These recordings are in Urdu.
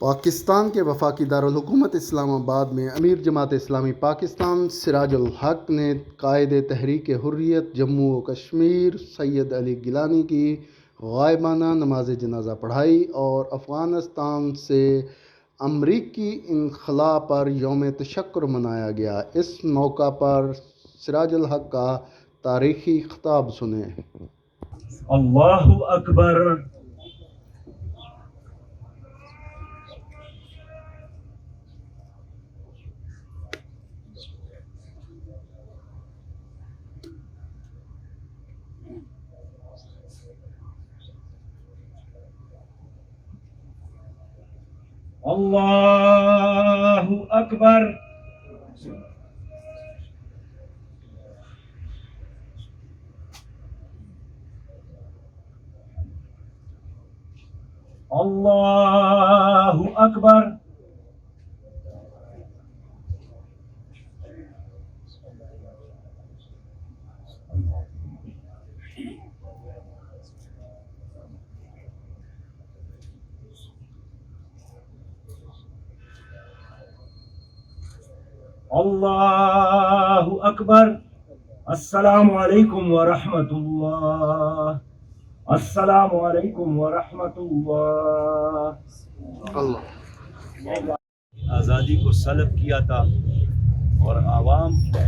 پاکستان کے وفاقی دارالحکومت اسلام آباد میں امیر جماعت اسلامی پاکستان سراج الحق نے قائد تحریک حریت جموں و کشمیر سید علی گیلانی کی غائبانہ نماز جنازہ پڑھائی اور افغانستان سے امریکی انخلاء پر یوم تشکر منایا گیا۔ اس موقع پر سراج الحق کا تاریخی خطاب سنیں۔ اللہ اکبر۔ اللہ اکبر۔ اللہ اکبر۔ اللہ اکبر۔ السلام علیکم ورحمۃ اللہ۔ السلام علیکم ورحمۃ اللہ۔ آزادی کو سلب کیا تھا اور عوام نے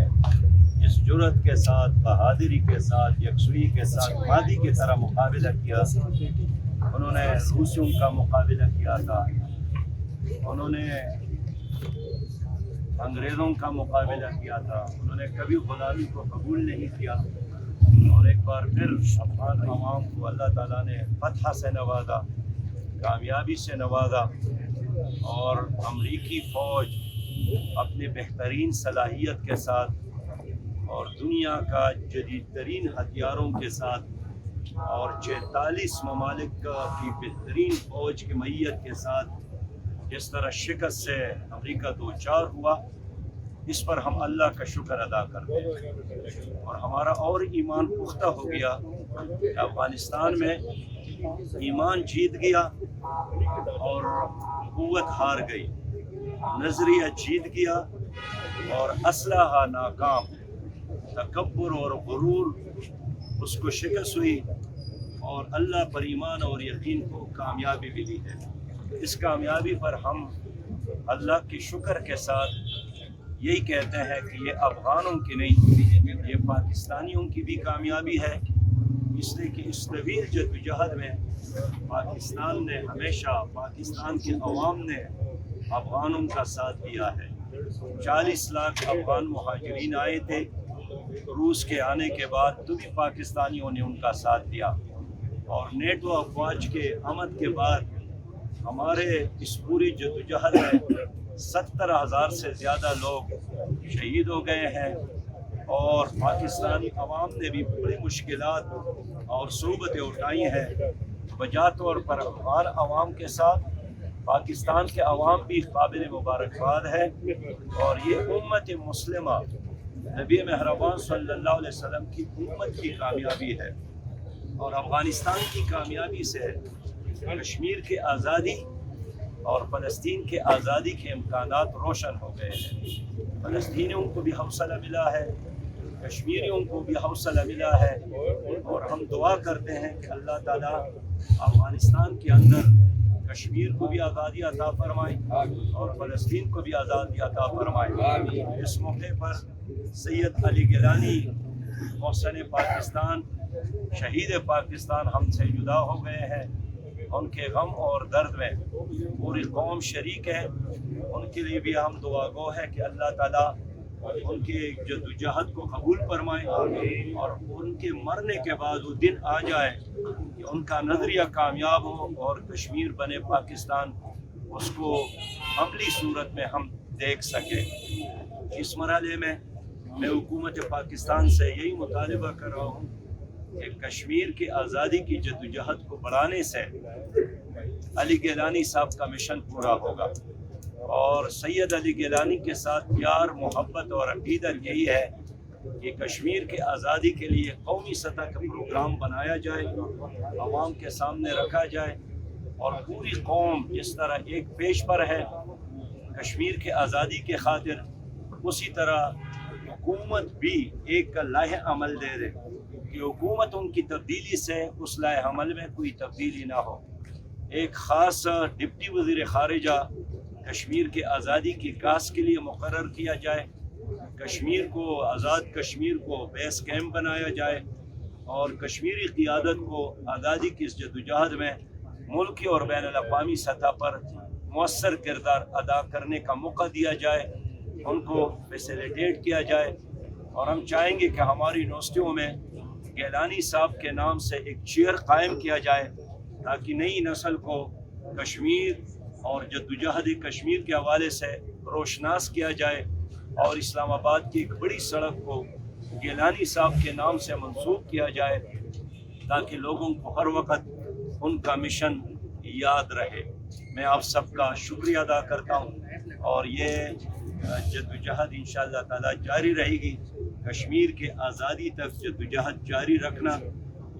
جس جرأت کے ساتھ، بہادری کے ساتھ، یکسوئی کے ساتھ ماضی کی طرح مقابلہ کیا، انہوں نے روسیوں کا مقابلہ کیا تھا، انہوں نے انگریزوں کا مقابلہ کیا تھا، انہوں نے کبھی غلامی کو قبول نہیں کیا، اور ایک بار پھر افغان عوام کو اللہ تعالیٰ نے فتح سے نوازا، کامیابی سے نوازا، اور امریکی فوج اپنے بہترین صلاحیت کے ساتھ اور دنیا کا جدید ترین ہتھیاروں کے ساتھ اور 46 ممالک کی بہترین فوج کی معیت کے ساتھ جس طرح شکست سے امریکہ دوچار ہوا، اس پر ہم اللہ کا شکر ادا کرتے ہیں، اور ہمارا اور ایمان پختہ ہو گیا کہ افغانستان میں ایمان جیت گیا اور قوت ہار گئی، نظریہ جیت گیا اور اسلحہ ناکام، تکبر اور غرور اس کو شکست ہوئی، اور اللہ پر ایمان اور یقین کو کامیابی ملی ہے۔ اس کامیابی پر ہم اللہ کے شکر کے ساتھ یہی کہتے ہیں کہ یہ افغانوں کی نہیں، یہ پاکستانیوں کی بھی کامیابی ہے، اس لیے کہ اس طویل جدوجہد میں پاکستان نے ہمیشہ، پاکستان کے عوام نے افغانوں کا ساتھ دیا ہے۔ 40 لاکھ افغان مہاجرین آئے تھے، روس کے آنے کے بعد تو بھی پاکستانیوں نے ان کا ساتھ دیا، اور نیٹو افواج کے آمد کے بعد ہمارے اس پوری جدوجہد میں 70,000 سے زیادہ لوگ شہید ہو گئے ہیں، اور پاکستانی عوام نے بھی بڑی مشکلات اور صعوبتیں اٹھائی ہیں۔ بجا طور پر افغان عوام کے ساتھ پاکستان کے عوام بھی قابل مبارکباد ہے، اور یہ امت مسلمہ نبی مہربان صلی اللہ علیہ وسلم کی امت کی کامیابی ہے، اور افغانستان کی کامیابی سے کشمیر کی آزادی اور فلسطین کے آزادی کے امکانات روشن ہو گئے ہیں۔ فلسطینیوں کو بھی حوصلہ ملا ہے، کشمیریوں کو بھی حوصلہ ملا ہے، اور ہم دعا کرتے ہیں کہ اللہ تعالیٰ افغانستان کے اندر کشمیر کو بھی آزادی عطا فرمائے اور فلسطین کو بھی آزادی عطا فرمائے۔ اس موقع پر سید علی گیلانی محسن پاکستان، شہید پاکستان ہم سے جدا ہو گئے ہیں، ان کے غم اور درد میں پوری قوم شریک ہے، ان کے لیے بھی ہم دعا گو ہے کہ اللہ تعالیٰ ان کے جدوجہد کو قبول فرمائے، اور ان کے مرنے کے بعد وہ دن آ جائے کہ ان کا نظریہ کامیاب ہو اور کشمیر بنے پاکستان، اس کو عملی صورت میں ہم دیکھ سکیں۔ اس مرحلے میں میں حکومت پاکستان سے یہی مطالبہ کر رہا ہوں کہ کشمیر کی آزادی کی جدوجہد کو بڑھانے سے علی گیلانی صاحب کا مشن پورا ہوگا، اور سید علی گیلانی کے ساتھ پیار، محبت اور عقیدت یہی ہے کہ کشمیر کے آزادی کے لیے قومی سطح کا پروگرام بنایا جائے، عوام کے سامنے رکھا جائے، اور پوری قوم جس طرح ایک پیش پر ہے کشمیر کے آزادی کے خاطر، اسی طرح حکومت بھی ایک لائحہ عمل دے دے کہ حکومت ان کی تبدیلی سے اس لائحہ عمل میں کوئی تبدیلی نہ ہو۔ ایک خاص ڈپٹی وزیر خارجہ کشمیر کے آزادی کی کاس کے لیے مقرر کیا جائے، کشمیر کو آزاد کشمیر کو بیس کیمپ بنایا جائے، اور کشمیری قیادت کو آزادی کی اس جدوجہد میں ملکی اور بین الاقوامی سطح پر مؤثر کردار ادا کرنے کا موقع دیا جائے، ان کو فیسیلیٹیٹ کیا جائے۔ اور ہم چاہیں گے کہ ہماری یونیورسٹیوں میں گیلانی صاحب کے نام سے ایک چیئر قائم کیا جائے تاکہ نئی نسل کو کشمیر اور جدوجہد کشمیر کے حوالے سے روشناس کیا جائے، اور اسلام آباد کی ایک بڑی سڑک کو گیلانی صاحب کے نام سے منسوب کیا جائے تاکہ لوگوں کو ہر وقت ان کا مشن یاد رہے۔ میں آپ سب کا شکریہ ادا کرتا ہوں، اور یہ جدوجہد انشاءاللہ تعالی جاری رہے گی۔ کشمیر کے آزادی تک جدوجہد جاری رکھنا،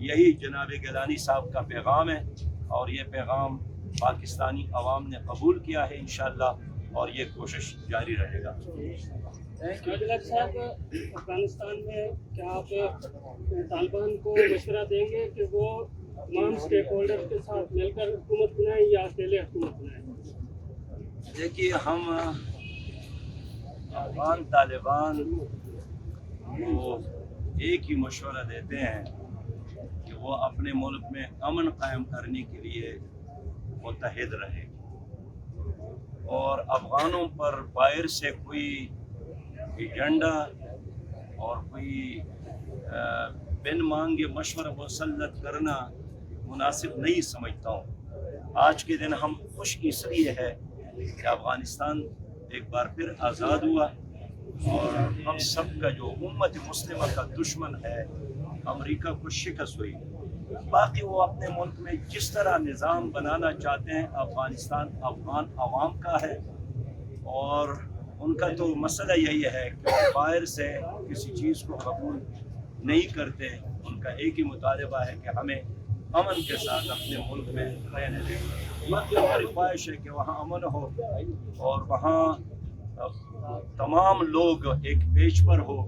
یہی جناب گیلانی صاحب کا پیغام ہے، اور یہ پیغام پاکستانی عوام نے قبول کیا ہے انشاءاللہ، اور یہ کوشش جاری رہے گا۔ عادل صاحب، افغانستان میں کیا آپ طالبان کو مشورہ دیں گے کہ وہ تمام اسٹیک ہولڈر کے ساتھ مل کر حکومت بنائیں یا اکیلے حکومت بنائیں؟ دیکھیے، ہم افغان طالبان کو ایک ہی مشورہ دیتے ہیں کہ وہ اپنے ملک میں امن قائم کرنے کے لیے متحد رہے، اور افغانوں پر باہر سے کوئی ایجنڈا اور کوئی بن مانگے مشورہ مسلط کرنا مناسب نہیں سمجھتا ہوں۔ آج کے دن ہم خوش اس لیے ہے کہ افغانستان ایک بار پھر آزاد ہوا، اور ہم سب کا جو امت مسلمہ کا دشمن ہے امریکہ کو شکست ہوئی۔ باقی وہ اپنے ملک میں جس طرح نظام بنانا چاہتے ہیں، افغانستان افغان عوام کا ہے، اور ان کا تو مسئلہ یہی ہے کہ باہر سے کسی چیز کو قبول نہیں کرتے۔ ان کا ایک ہی مطالبہ ہے کہ ہمیں امن کے ساتھ اپنے ملک میں رہنے دیں۔ باقی ہماری خواہش ہے کہ وہاں امن ہو، اور وہاں تمام لوگ ایک پیج پر ہو،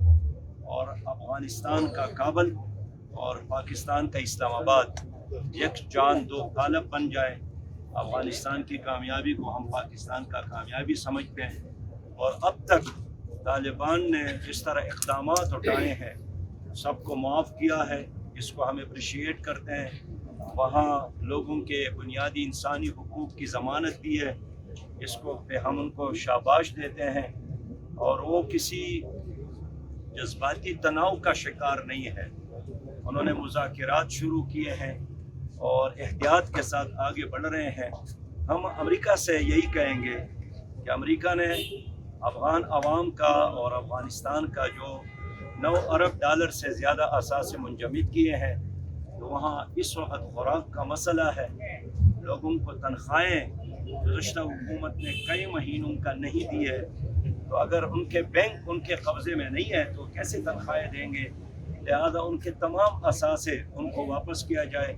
اور افغانستان کا کابل اور پاکستان کا اسلام آباد یک جان دو قالب بن جائے۔ افغانستان کی کامیابی کو ہم پاکستان کا کامیابی سمجھتے ہیں، اور اب تک طالبان نے جس طرح اقدامات اٹھائے ہیں سب کو معاف کیا ہے، اس کو ہم اپریشیٹ کرتے ہیں۔ وہاں لوگوں کے بنیادی انسانی حقوق کی ضمانت دی ہے، اس کو پہ ہم ان کو شاباش دیتے ہیں، اور وہ کسی جذباتی تناؤ کا شکار نہیں ہے۔ انہوں نے مذاکرات شروع کیے ہیں اور احتیاط کے ساتھ آگے بڑھ رہے ہیں۔ ہم امریکہ سے یہی کہیں گے کہ امریکہ نے افغان عوام کا اور افغانستان کا جو 9 ارب ڈالر سے زیادہ اثاثے منجمد کیے ہیں، تو وہاں اس وقت خوراک کا مسئلہ ہے، لوگوں کو تنخواہیں گزشتہ حکومت نے کئی مہینوں کا نہیں دی ہے، تو اگر ان کے بینک ان کے قبضے میں نہیں ہے تو کیسے تنخواہیں دیں گے؟ لہذا ان کے تمام اثاثے ان کو واپس کیا جائے،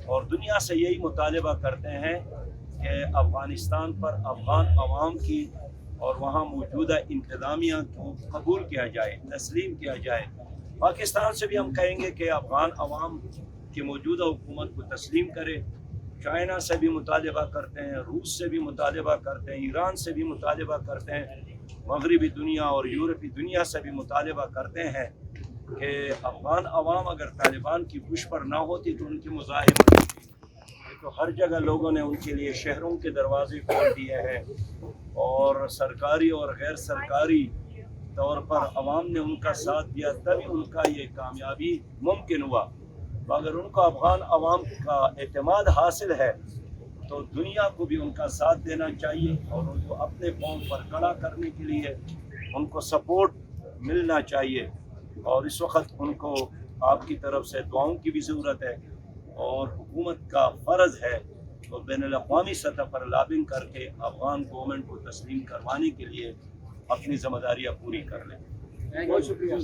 اور دنیا سے یہی مطالبہ کرتے ہیں کہ افغانستان پر افغان عوام کی اور وہاں موجودہ انتظامیہ کو قبول کیا جائے، تسلیم کیا جائے۔ پاکستان سے بھی ہم کہیں گے کہ افغان عوام کی موجودہ حکومت کو تسلیم کرے۔ چائنا سے بھی مطالبہ کرتے ہیں، روس سے بھی مطالبہ کرتے ہیں، ایران سے بھی مطالبہ کرتے ہیں، مغربی دنیا اور یورپی دنیا سے بھی مطالبہ کرتے ہیں کہ افغان عوام اگر طالبان کی پش پر نہ ہوتی تو ان کے مظاہرے ہوتی، تو ہر جگہ لوگوں نے ان کے لیے شہروں کے دروازے کھول دیے ہیں، اور سرکاری اور غیر سرکاری طور پر عوام نے ان کا ساتھ دیا، تبھی ان کا یہ کامیابی ممکن ہوا۔ اگر ان کو افغان عوام کا اعتماد حاصل ہے تو دنیا کو بھی ان کا ساتھ دینا چاہیے، اور ان کو اپنے قوم پر کھڑا کرنے کے لیے ان کو سپورٹ ملنا چاہیے، اور اس وقت ان کو آپ کی طرف سے دعاؤں کی بھی ضرورت ہے، اور حکومت کا فرض ہے تو بین الاقوامی سطح پر لابنگ کر کے افغان گورنمنٹ کو تسلیم کروانے کے لیے اپنی ذمہ داریاں پوری کر لیں۔ بہت شکریہ۔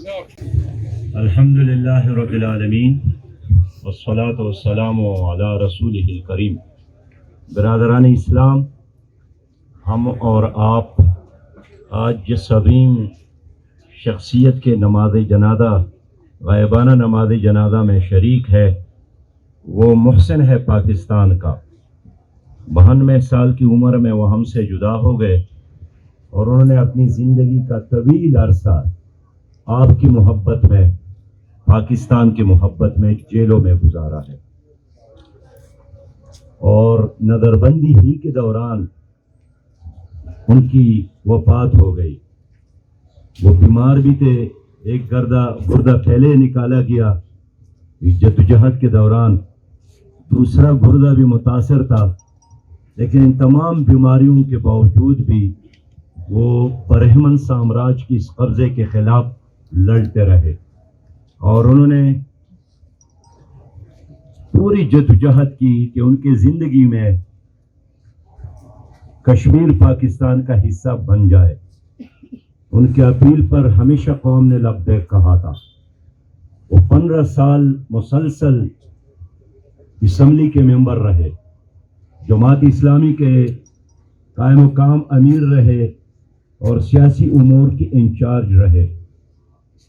الحمدللہ رب العالمین والصلاة والسلام علی رسولہ الکریم۔ برادران اسلام، ہم اور آپ آج جس عظیم شخصیت کے نماز جنازہ، غائبانہ نماز جنازہ میں شریک ہے، وہ محسن ہے پاکستان کا۔ 92 سال کی عمر میں وہ ہم سے جدا ہو گئے اور انہوں نے اپنی زندگی کا طویل عرصہ آپ کی محبت میں، پاکستان کی محبت میں جیلوں میں گزارا ہے، اور نظر بندی ہی کے دوران ان کی وفات ہو گئی۔ وہ بیمار بھی تھے، ایک گردہ پہلے نکالا گیا جدوجہد کے دوران، دوسرا گردہ بھی متاثر تھا، لیکن ان تمام بیماریوں کے باوجود بھی وہ برہمن سامراج کی اس قبضے کے خلاف لڑتے رہے، اور انہوں نے پوری جدوجہد کی کہ ان کی زندگی میں کشمیر پاکستان کا حصہ بن جائے۔ ان کے اپیل پر ہمیشہ قوم نے لبیک کہا تھا۔ وہ 15 سال مسلسل اسمبلی کے ممبر رہے، جماعت اسلامی کے قائم مقام امیر رہے اور سیاسی امور کے انچارج رہے۔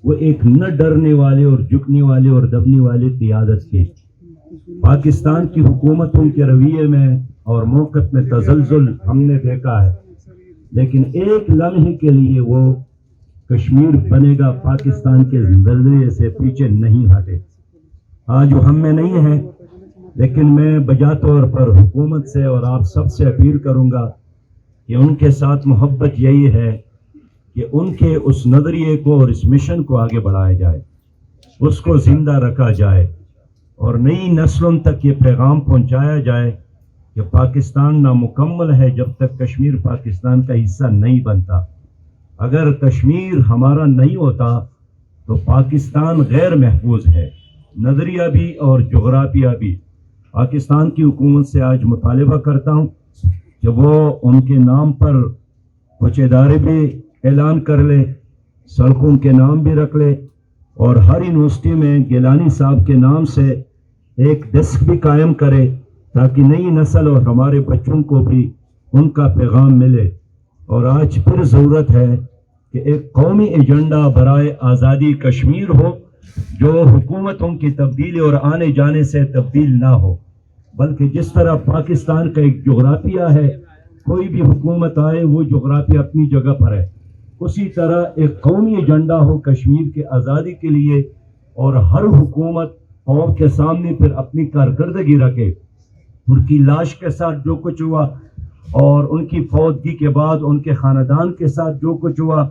وہ ایک نہ ڈرنے والے اور جھکنے والے اور دبنے والے قیادت تھے۔ پاکستان کی حکومتوں کے رویے میں اور موقف میں تزلزل ہم نے دیکھا ہے، لیکن ایک لمحے کے لیے وہ کشمیر بنے گا پاکستان کے نظریے سے پیچھے نہیں ہٹے۔ آج وہ ہم میں نہیں ہے، لیکن میں بجا طور پر حکومت سے اور آپ سب سے اپیل کروں گا کہ ان کے ساتھ محبت یہی ہے کہ ان کے اس نظریے کو اور اس مشن کو آگے بڑھایا جائے، اس کو زندہ رکھا جائے، اور نئی نسلوں تک یہ پیغام پہنچایا جائے کہ پاکستان نامکمل ہے جب تک کشمیر پاکستان کا حصہ نہیں بنتا۔ اگر کشمیر ہمارا نہیں ہوتا تو پاکستان غیر محفوظ ہے، نظریہ بھی اور جغرافیہ بھی۔ پاکستان کی حکومت سے آج مطالبہ کرتا ہوں کہ وہ ان کے نام پر کچھ ادارے بھی اعلان کر لے، سڑکوں کے نام بھی رکھ لے، اور ہر یونیورسٹی میں گیلانی صاحب کے نام سے ایک ڈیسک بھی قائم کرے، تاکہ نئی نسل اور ہمارے بچوں کو بھی ان کا پیغام ملے۔ اور آج پھر ضرورت ہے کہ ایک قومی ایجنڈا برائے آزادی کشمیر ہو، جو حکومتوں کی تبدیلی اور آنے جانے سے تبدیل نہ ہو، بلکہ جس طرح پاکستان کا ایک جغرافیہ ہے، کوئی بھی حکومت آئے وہ جغرافیہ اپنی جگہ پر ہے، اسی طرح ایک قومی ایجنڈا ہو کشمیر کے آزادی کے لیے، اور ہر حکومت قوم کے سامنے پھر اپنی کارکردگی رکھے۔ ان کی لاش کے ساتھ جو کچھ ہوا اور ان کی فوتگی کے بعد ان کے خاندان کے ساتھ جو کچھ ہوا،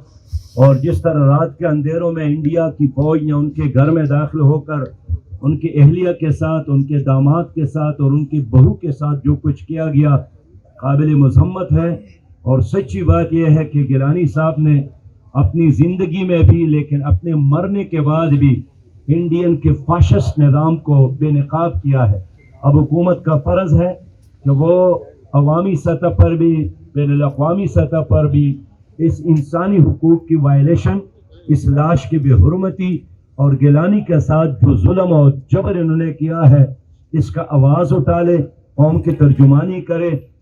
اور جس طرح رات کے اندھیروں میں انڈیا کی فوج نے ان کے گھر میں داخل ہو کر ان کے اہلیہ کے ساتھ، ان کے داماد کے ساتھ اور ان کی بہو کے ساتھ جو کچھ کیا گیا، قابل مذمت ہے۔ اور سچی بات یہ ہے کہ گیلانی صاحب نے اپنی زندگی میں بھی، لیکن اپنے مرنے کے بعد بھی انڈین کے فاشسٹ نظام کو بے نقاب کیا ہے۔ اب حکومت کا فرض ہے کہ وہ عوامی سطح پر بھی، بین الاقوامی سطح پر بھی اس انسانی حقوق کی وائلیشن، اس لاش کی بے حرمتی اور گیلانی کے ساتھ جو ظلم اور جبر انہوں نے کیا ہے، اس کا آواز اٹھا لے، قوم کی ترجمانی کرے،